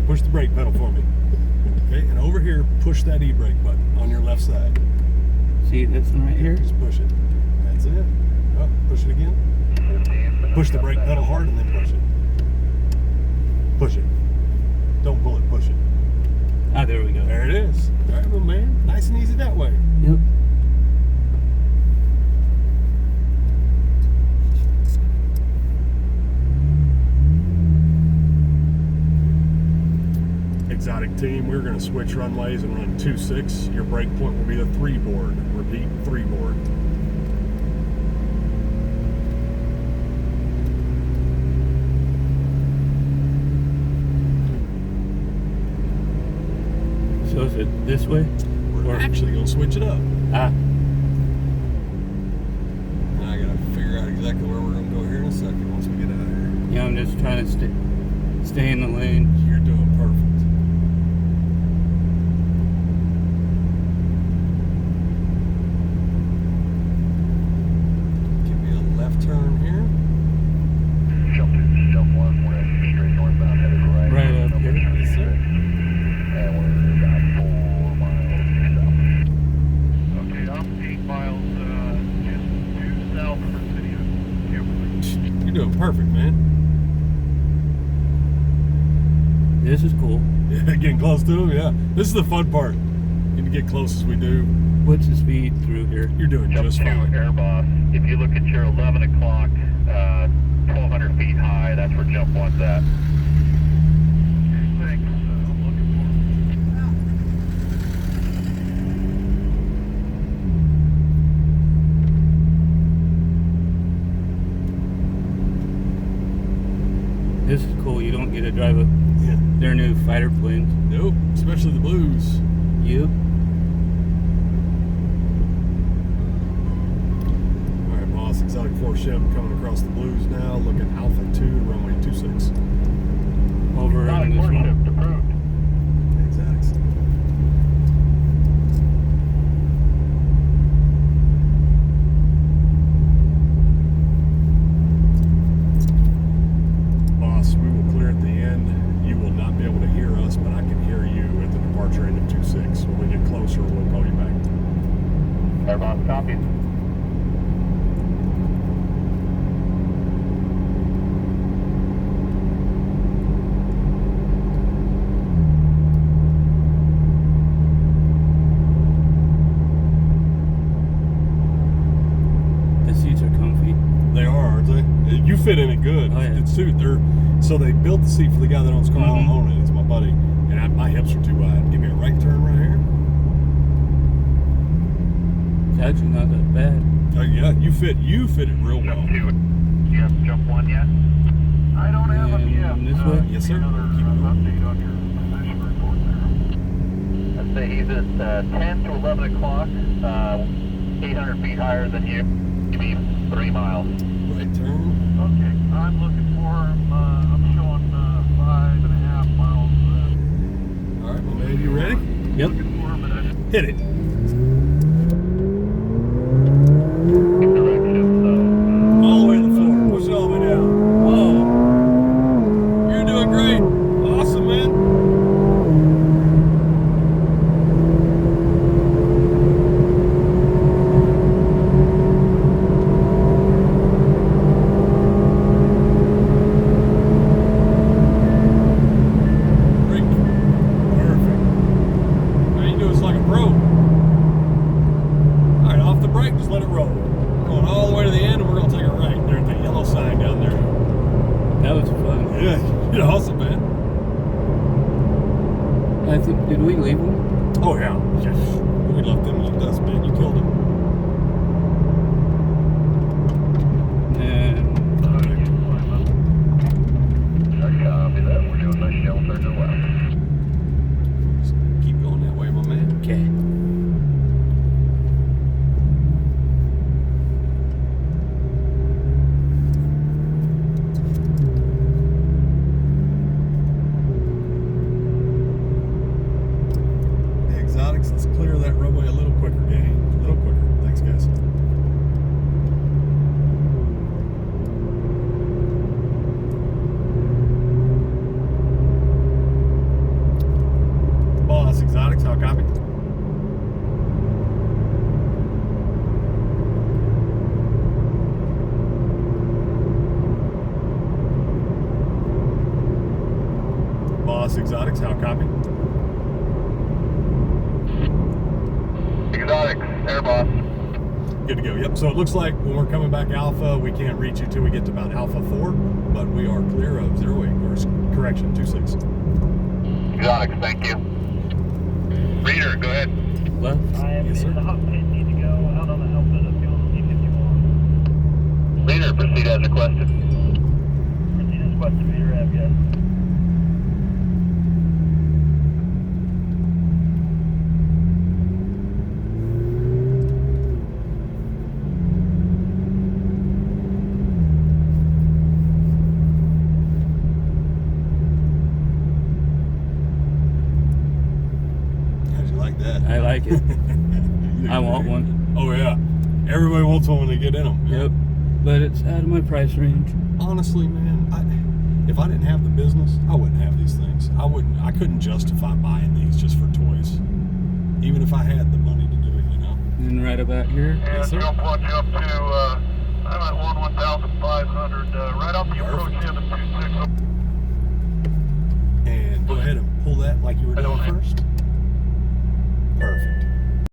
push the brake pedal for me. Okay, and over here, push that e-brake button on your left side. See this one right here? Just push it. That's it. Oh, push it again. Push the brake pedal hard and then push it. Push it. Don't pull it, push it. Ah, there we go. There it is. All right, well, man. Nice and easy that way. Yep. Exotic team, we're going to switch runways and run 2-6. Your break point will be the 3 board. Repeat, 3 board. So is it this way? We're actually going to switch it up. Ah. Now I got to figure out exactly where we're going to go here in a second once we get out of here. Yeah, I'm just trying to stay in the lane. You're doing perfect. Give me a left turn here. Jump 1, we're heading straight northbound, headed right. Right up here. Yes, sir. And we're about 4 miles south. Okay, I'm 8 miles just due south of the city of Kimberly. You're doing perfect, man. This is cool. Yeah, getting close to him, yeah. This is the fun part. Getting to get close as we do. What's the speed through here? You're doing Jump just to fine. Airboss. If you look at your 11 o'clock, 1,200 feet high, that's where jump 1's at. Okay, thanks. I'm looking This is cool. You don't get to drive Yeah. their new fighter planes. Nope, especially the blues. Yep. All right, boss. Exotic 4 Shem coming across the blues now. Looking Alpha 2, runway 26. Over on this one. approved. Exotics. Boss, we will clear at the end. You will not be able to hear us, but I can hear you at the departure end of 26. When we get closer, we'll call you back. Airboss copies. The seats are comfy. They are, aren't they? You fit in it good. Oh, yeah. It's too. So they built the seat for the guy that owns the car. I don't Mhm. own it. It's my buddy, and my hips are too wide. Give me a right turn right here. It's actually not that bad. Oh yeah, you fit it real well. Jump 2. You have jump 1 yet? I don't have them yet. And this way? Yes, sir. Another Keep going. update on your position report there. I'd say he's at 10 to 11 o'clock, 800 feet higher than you. Give me 3 miles. Right turn. Okay, I'm looking for him. I'm showing 5.5 miles. All right, my man, you ready? Yep. Looking for him at Hit it. direction, so. All the way to the floor. Push it all the way down. Whoa. You're doing great. Awesome, man. Great. Perfect. Now you do this like a pro. All right, off the brake, just let it roll. We're going all the way to the end, and we're going to take a right. There's the yellow sign down there. That was fun. Yeah, you're awesome, man. I think, did we leave them? Oh, yeah. Yes. We left them in the dust, man. You killed them. And Copy that. We're doing nice shelter to the left. Just keep going that way, my man. okay. The exotics, let's clear that runway a little quicker, gang. A little quicker. Boss Exotics, how copy? Exotics, Air Boss. Good to go. Yep. So it looks like when we're coming back Alpha, we can't reach you till we get to about Alpha 4, but we are clear of 08, or correction, 26. Exotics, thank you. Reader, go ahead. Left. I am Yes, sir. in the hot pit, need to go out on the Alpha to fuel the P-51. Reader, proceed as requested. Proceed as requested, Reader F, yes. How'd you like that? I like it. I want one. Oh, yeah. Everybody wants one when they get in them. Yep. But it's out of my price range. Honestly, man, if I didn't have the business, I wouldn't have these things. I couldn't justify buying these just for toys. Even if I had the money to do it, you know? And right about here. And Yes, sir. jump one, jump two, I'm at 1,500.